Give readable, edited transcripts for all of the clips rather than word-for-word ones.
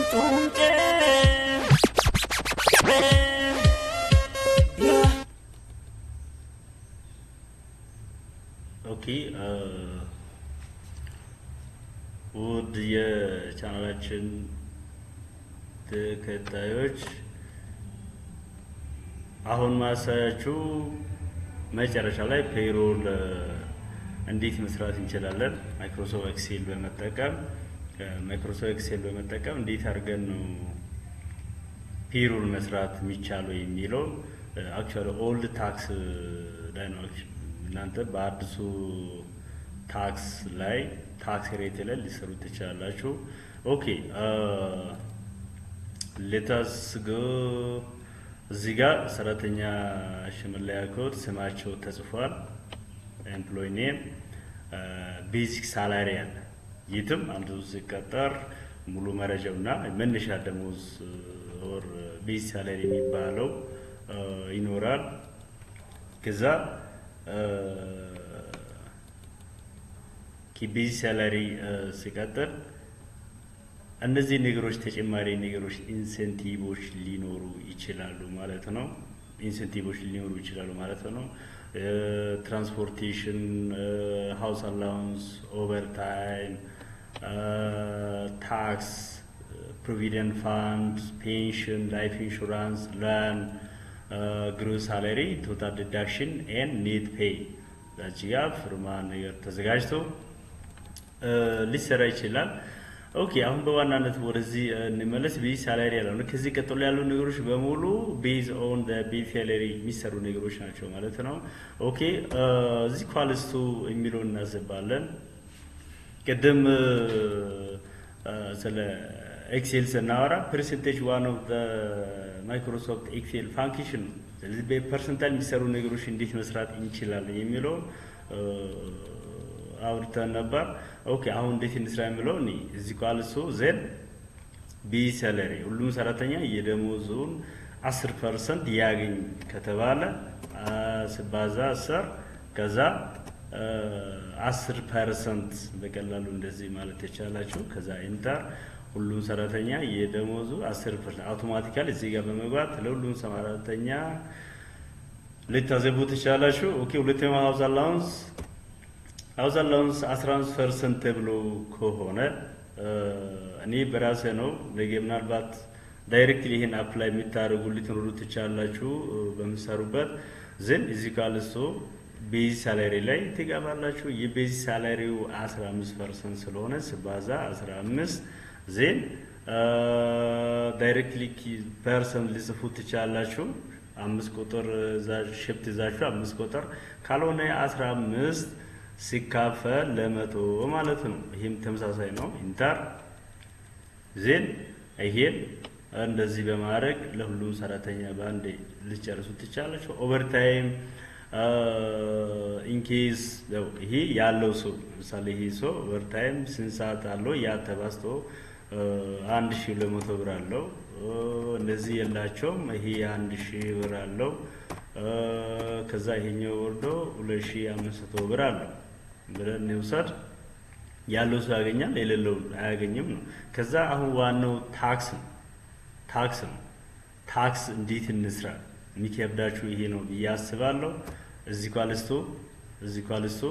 Okay, would the channel ተከታዮች አሁን ማሳያችሁ መጨረሻ ላይ ፔሮል እንዴት መስራት እንችላለን ማይክሮሶፍት ኤክሴል በመጠቀም እንዴት አድርገን ነው ፔሮል መስራት የሚቻለው የሚለው actually old tax dynamics እናንተ በአዲሱ ታክስ ላይ ታክስ ሬት ላይ ሊሰሩ ትችላላችሁ ኦኬ let us go እዚህ ጋር ሰራተኛ ሽመለያ ኮድ ስማቸው ተጽፏል ኤምፕሎይ ኔም ቤዚክ ሳላሪ አለ ይትም አንዱ ሲቀጠር ሙሉ መረጃውና መነሻ ደሞዝ ኦር ቤዚክ ሳላሪ የሚባለው ይኖራል ከዛ ቤዚክ ሳላሪ ሲቀጥር እነዚህ ነገሮች ተጨማሪ ነገሮች ኢንሴንቲቮች ሊኖሩ ይችላሉ ማለት ነው ትራንስፖርቴሽን ሃውስ አላውንስ ኦቨርታይም ታክስ ፕሮቪደንት ፋንድ ፔንሽን ላይፍ ኢንሹራንስ ላን ግሮስ ሳላሪ ቶታል ዲዳክሽን ኤንድ ኔት ፔይ ዛቺያ ፍርማ ነገር ተዘጋጅቶ ሊሰራ ይችላል ኦኬ አሁን በዋናነት ወደዚህ እንመለስ ቤዝ ሳላሪ ያለው ከዚህ ቀጥሎ ያሉ ነገሮች በሙሉ ቤዝ ኦን ዘ ቤዝ ሳላሪ የሚሰሩ ነገሮች ናቸው ማለት ነው ኦኬ እዚህ ኳልስቱ የሚለውን እናስባለን ቀደም ስለ ኤክሴል ስናወራ ፐርሰንቴጅ ዋን ኦፍ ዘ ማይክሮሶፍት ኤክሴል ፋንክሽን ስለዚህ በፐርሰንታል የሚሰሩ ነገሮች እንዴት መስራት እንችላለን የሚለው አውርተን ነበር ኦኬ አሁን እንዴት እንስራ የሚለው እኔ እዚህ ቃልሶ ዘን ቤዝ ሳላሪ ሁሉም ሰራተኛ የደሞዙን 10% ያገኝ ከተባለ ስባዛ 10 ከዛ 10% በቀላሉ እንደዚህ ማለት ተቻላችሁ ከዛ ኢንተር ሁሉም ሰራተኛ የደሞዙ 10% አውቶማቲካሊ እዚህ ጋር በመግባት ለሁሉም ሰራተኛ ለታዘቡ ተቻላችሁ ኦኬ ሁለተኛው ሃውስ አላውንስ 11% ተብሎ ከሆነ እኔ በራሴ ነው ለገምናልባት ዳይሬክትሊ ይሄን አፕላይ የሚታረጉ ሊትኖሩ ትቻላችሁ በመሰሩበት ዘን እዚህ ካልሶ ቤዝ ሳላሪ ላይ ትገባላችሁ የቤዝ ሳላሪው 15% ስለሆነ ስባዛ 15 ዘን ዳይሬክትሊ ፐርሰንት ሊጽፉ ትቻላችሁ 5 ቁጥር ሺፍት ዛችሁ 5 ቁጥር ካልሆነ 15 ሲካፈል ለመቶ ማለት ነው ይሄም ተመሳሳይ ነው ኢንተር ዜን ይሄን እንደዚህ በማድረግ ለሁሉም ሰራተኛ ባንዴ ልጨርሱ ትቻላችሁ ኦቨርታይም ኢንኬዝ ይሄ ያለው ሰው ለምሳሌ ይሄ ሰው ኦቨርታይም ስንት ሰዓት አለው ያ ተባስቶ 1200 ብር አለው እንደዚህ የላቸውም ይሄ 1000 ብር አለው ከዛ ይሄኛው ወርዶ 2500 ብር አለው ብለን ንውሰድ ያለው ሰው ያገኛል የሌለው አያገኝም ነው ከዛ አሁን ዋናው ታክስ እንዴት እንስራ የሚከብዳችሁ ይሄ ነው ያስባለው እዚህ ኳልስቶ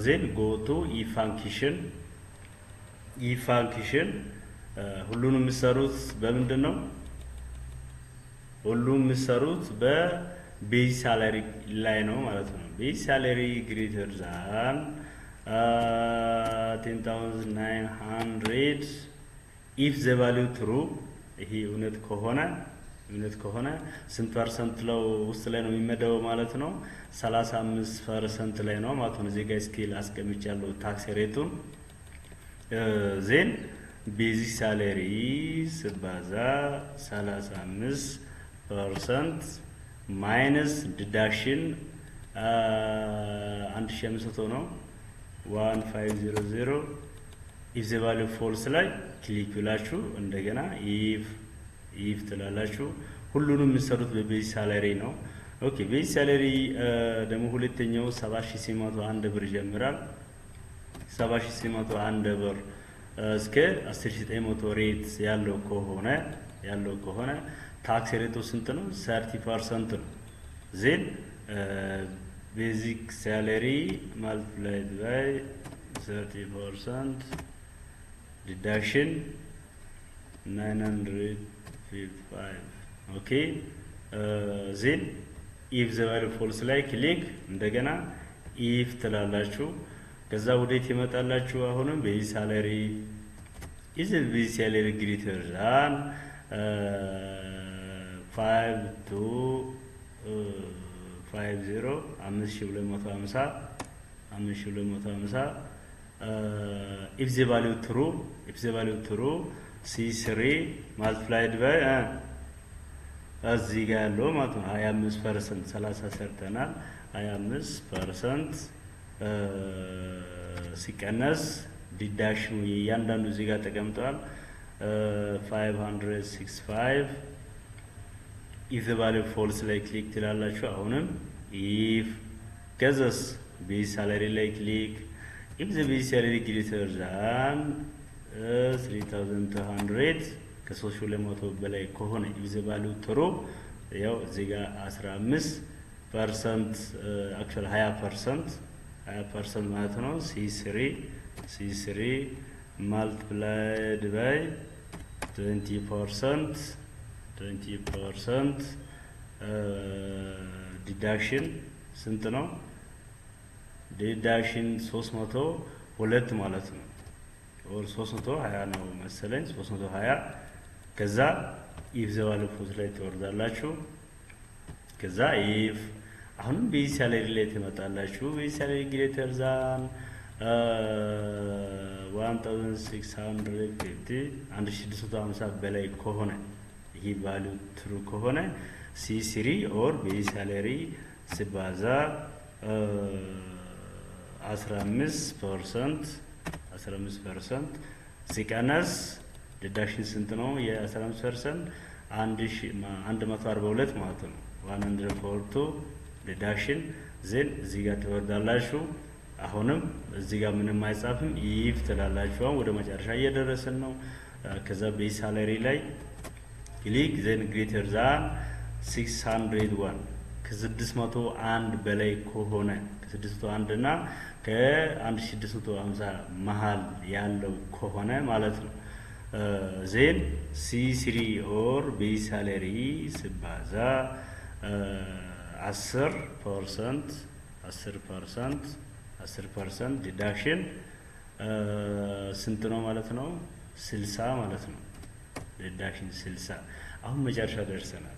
ዜን ጎቶ ኢፋንክሽን ሁሉንም የሚሰሩት በምንድነው ሁሉም የሚሰሩት በቤዝ ሳላሪ ላይ ነው ማለት ነው ቤዝ ሳላሪ ግሬተር ዛን 10900 if the value true ይሄ እውነት ከሆነ ስንት ፐርሰንት ለው ውስጥ ላይ ነው የሚመደው ማለት ነው 35% ላይ ነው ማለት ነው እዚህ ጋር ስኬል አስቀምጫለሁ ታክስ ሬቱን ዜን ቤዚክ ሳላሪ ስባዛ 35% ማይነስ ዲዳክሽን 1500 ነው 1500 if the value false ላይ ክሊክ ብላችሁ እንደገና if ትላላችሁ ሁሉንም የሚሰሩት በቤዝ ሳላሪ ነው ኦኬ ቤዝ ሳላሪ ደግሞ ሁለተኛው 7801 ብር ይጀምራል 7801 ብር እስከ 10900 ሬት ያለው ከሆነ ታክስ ሬቱ ስንት ነው? 30% ነው። ዜን ቤዚክ ሳላሪ ማልቲፕላይድ ባይ 30% ዲዳክሽን 955 ኦኬ። ዜን ኢፍ ዘ ቫልዩ ፎልስ ላይ ክሊክ እንደገና ኢፍ ትላላችሁ። ከዛ ወዴት ይመጣላችሁ? አሁንም ቤዚ ሳላሪ ኢዝ ቤዚ ሳላሪ ግሬተር ዛን 5250 if the value true C3 multiplied by እዚህ ጋር ያለው ማለት ነው 25% 30 ሰርተናል 25% ሲቀነስ ዲዳክሽኑ እያንዳንዱ እዚህ ጋር ተቀምጧል 565 if the value false ላይ ክሊክ ትላላችሁ። አሁንም if ከዛስ ቤዝ ሳላሪ ላይ ክሊክ if the base salary greater than 3200 ከ3200 በላይ ከሆነ if the value true ያው እዚህ ጋር 15% actually 20% ማለት ነው C3 multiplied by 20% deduction ስንት ነው? ዲዳክሽን 302 ማለት ነው ኦር 320 ነው መሰለኝ 320 ከዛ ኢፍ ዘ ቫልዩ ፎልስ ላይ ትወርዳላችሁ። ከዛ ኢፍ አሁንም ቤዚ ሳላሪ ላይ ትመጣላችሁ። ቤዚ ሳላሪ ግሬተር ዛን 1650 በላይ ከሆነ ይሄ ቫልዩ ትሩ ከሆነ C3 ኦር ቤዚ ሳላሪ ሲባዛ 15% ሲቀነስ ዲዳክሽን ስንት ነው? የ15% 142 ማለት ነው 142 ዲዳክሽን ዜን እዚህ ጋር ትወርዳላችሁ። አሁንም እዚህ ጋር ምንም አይጻፍም ኢፍ ትላላችሁ። ወደ መጨረሻ እየደረስን ነው። ከዛ ቤዝ ሳላሪ ላይ ክሊክ ዜን ግሬተር ዛን 601 ከ601 በላይ ከሆነ ከ601 እና ከ1650 መሃል ያለው ከሆነ ማለት ነው ዜን C3 ኦር ቤዝ ሳላሪ ሲባዛ 10% ዲዳክሽን ስንት ነው ማለት ነው? 60 ማለት ነው። ዲዳክሽን 60 አሁን መጨረሻ ደርሰናል።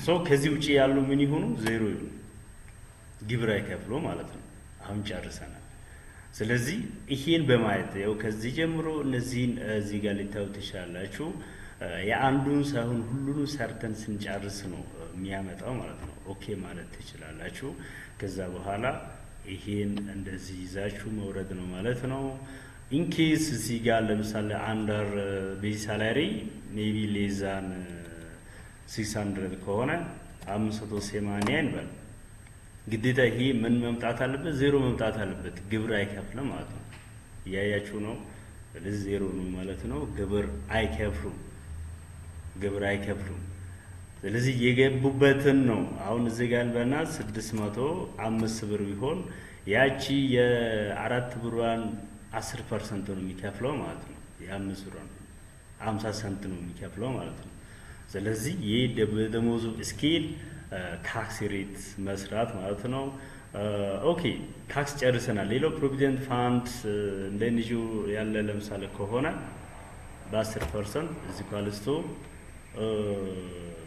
ሶ ከዚህ ውጪ ያሉ ምን ይሆኑ? ዜሮ ይሆኑ፣ ግብር አይከፍሉ ማለት ነው። አሁን ጨርሰናል። ስለዚህ ይሄን በማየት ያው ከዚህ ጀምሮ እነዚህን እዚህ ጋር ልታዩ ትችላላችሁ። የአንዱን ሳይሆን ሁሉንም ሰርተን ስንጨርስ ነው የሚያመጣው ማለት ነው። ኦኬ ማለት ትችላላችሁ። ከዛ በኋላ ይሄን እንደዚህ ይዛችሁ መውረድ ነው ማለት ነው። ኢንኬስ እዚህ ጋር ለምሳሌ አንደር ቤዝ ሳላሪ ሜቢ ሌዛን 600 ከሆነ 580 እንበል ግዴታ ይሄ ምን መምጣት አለበት? ዜሮ መምጣት አለበት። ግብር አይከፍልም ማለት ነው። ያያችሁ ነው። ስለዚህ ዜሮ ነው ማለት ነው። ግብር አይከፍሉም። ስለዚህ የገቡበትን ነው። አሁን እዚህ ጋር በና 605 ብር ቢሆን ያቺ የ4 ብሯን 10% ነው የሚከፍለው ማለት ነው። የ5 ብሯን 50 ሰንት ነው የሚከፍለው ማለት ነው። ስለዚህ የደሞዙ ስኬል ታክስ ሬት መስራት ማለት ነው። ኦኬ ታክስ ጨርሰናል። ሌላው ፕሮቪደንት ፋንድ እንደንጂው ያለ ለምሳሌ ከሆነ በ10% እዚ ኳልስቶ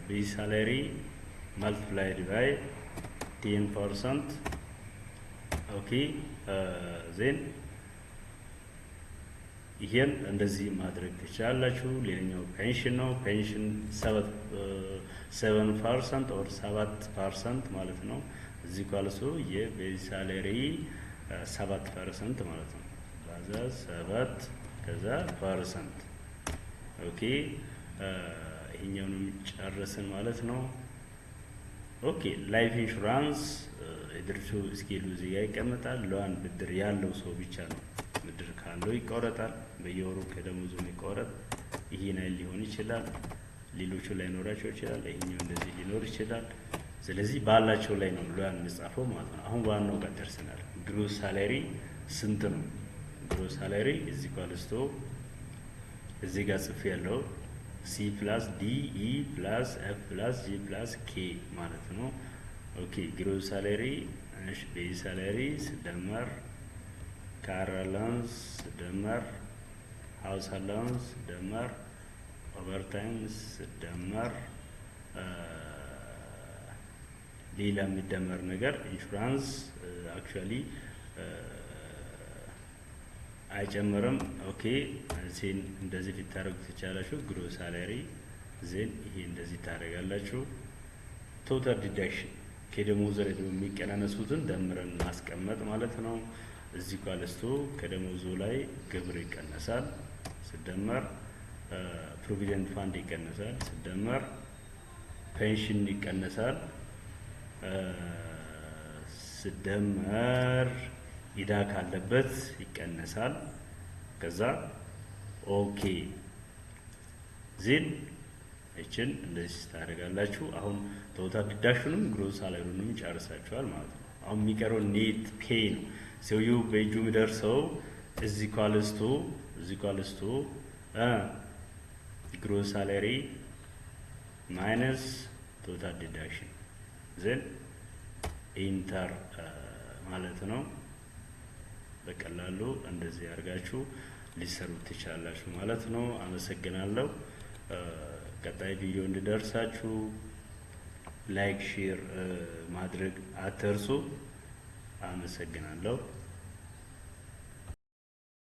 ቤዝ ሳላሪ ማልቲፕላይድ ባይ 10% ኦኬ ዜን ይሄን እንደዚህ ማድረግ ትችላላችሁ። ሌላኛው ፔንሽን ነው። ፔንሽን 7% ኦር 7% ማለት ነው። እዚህ ኳልሶ የቤዝ ሳላሪ 7% ማለት ነው። ባዛ 7 ከዛ ፐርሰንት ኦኬ ይሄኛውንም ጨረስን ማለት ነው። ኦኬ ላይፍ ኢንሹራንስ የድርሹ ስኬሉ እዚህ ጋር ይቀመጣል። ለዋን ብድር ያለው ሰው ብቻ ነው ብድር ካለው ይቆረጣል። በየወሩ ከደሞዙ የሚቆረጥ ይሄን አይል ሊሆን ይችላል። ሌሎቹ ላይ ኖራቸው ይችላል። ይሄኛው እንደዚህ ሊኖር ይችላል። ስለዚህ ባላቸው ላይ ነው ብሎ የሚጻፈው ማለት ነው። አሁን ዋናው ጋር ደርሰናል። ግሮስ ሳላሪ ስንት ነው? ግሮስ ሳላሪ እዚህ ኳልስቶ እዚህ ጋር ጽፍ ያለው C plus D E plus F plus G plus K ማለት ነው። ኦኬ ግሮስ ሳላሪ እሺ ቤዝ ሳላሪ ሲደመር ካር አላውንስ ሲደመር ሃውስ አላውንስ ሲደመር ኦቨርታይም ሲደመር ሌላ የሚደመር ነገር ኢንሹራንስ አክቹአሊ አይጨምርም። ኦኬ ዜን እንደዚህ ልታደርጉት ትችላላችሁ። ግሮስ ሳላሪ ዜን ይሄ እንደዚህ ታደርጋላችሁ። ቶታል ዲዳክሽን ከደሞዝ ላይ የሚቀናነሱትን ደምረን ማስቀመጥ ማለት ነው። እዚህ ኳልስቶ ከደሞዙ ላይ ግብር ይቀነሳል ሲደመር ፕሮቪደንት ፋንድ ይቀነሳል ሲደመር ፔንሽን ይቀነሳል ሲደመር ኢዳ ካለበት ይቀነሳል። ከዛ ኦኬ ዜን እችን እንደዚህ ታደርጋላችሁ። አሁን ቶታል ዲዳክሽኑም ግሮስ ሳላሪውንም ጨርሳችኋል ማለት ነው። አሁን የሚቀረው ኔት ፔይ ነው። ሰውየው በእጁ የሚደርሰው እዚህ ኳልስቶ ግሮስ ሳላሪ ማይነስ ቶታል ዲዳክሽን ዜን ኢንተር ማለት ነው። በቀላሉ እንደዚህ አድርጋችሁ ሊሰሩት ትችላላችሁ ማለት ነው። አመሰግናለሁ። ቀጣይ ቪዲዮ እንዲደርሳችሁ ላይክ ሼር ማድረግ አትርሱ። አመሰግናለሁ።